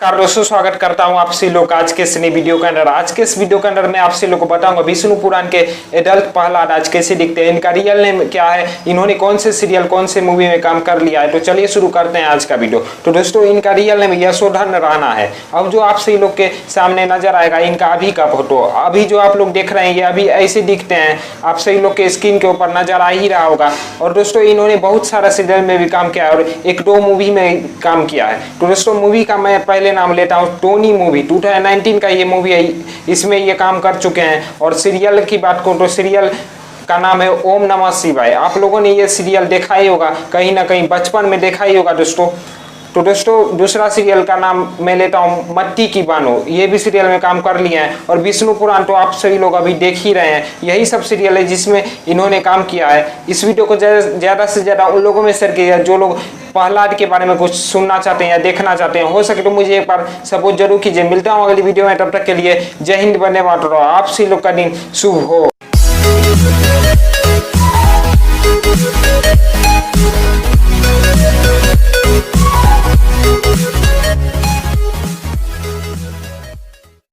दोस्तों स्वागत करता हूं आपसे लोग आज के इस नई वीडियो के अंदर। आज के इस वीडियो के अंदर मैं आपसे लोगों को बताऊंगा विष्णु पुराण के एडल्ट प्रहलाद आज कैसे दिखते हैं, इनका रियल नेम क्या है, इन्होंने कौन से सीरियल कौन से मूवी में काम कर लिया है। तो चलिए शुरू करते हैं आज का वीडियो। तो दोस्तों इनका रियल नेम यशोधन राणा है। अब जो आप सही लोग के सामने नजर आएगा इनका अभी का फोटो, अभी जो आप लोग देख रहे हैं ये अभी ऐसे दिखते हैं, आप सही लोग के स्क्रीन के ऊपर नजर आ ही रहा होगा। और दोस्तों इन्होंने बहुत सारा सीरियल में भी काम किया है और एक दो मूवी में काम किया है। तो दोस्तों मूवी का मैं पहले नाम लेता हूँ टोनी मूवी, 2019 का ये मूवी है, इसमें ये काम कर चुके हैं। और सीरियल की बात करूँ तो सीरियल का नाम है ओम नमः शिवाय। आप लोगों ने ये सीरियल देखा ही होगा, कहीं ना कहीं बचपन में देखा ही होगा दोस्तों। तो दोस्तों दूसरा सीरियल का नाम मैं लेता हूँ मट्टी की बानो, ये भी सीरियल में काम कर लिए हैं। और विष्णु पुराण तो आप सभी लोग अभी देख ही रहे हैं, यही सब सीरियल है जिसमें इन्होंने काम किया है। इस वीडियो को ज़्यादा से ज़्यादा उन लोगों में शेयर किया जो लोग प्रहलाद के बारे में कुछ सुनना चाहते हैं या देखना चाहते हैं। हो सके तो मुझे एक बार सपोर्ट जरूर कीजिए। मिलता हूँ अगली वीडियो में, तब तक के लिए जय हिंद, वंदे मातरम। आप सभी लोग का दिन शुभ हो।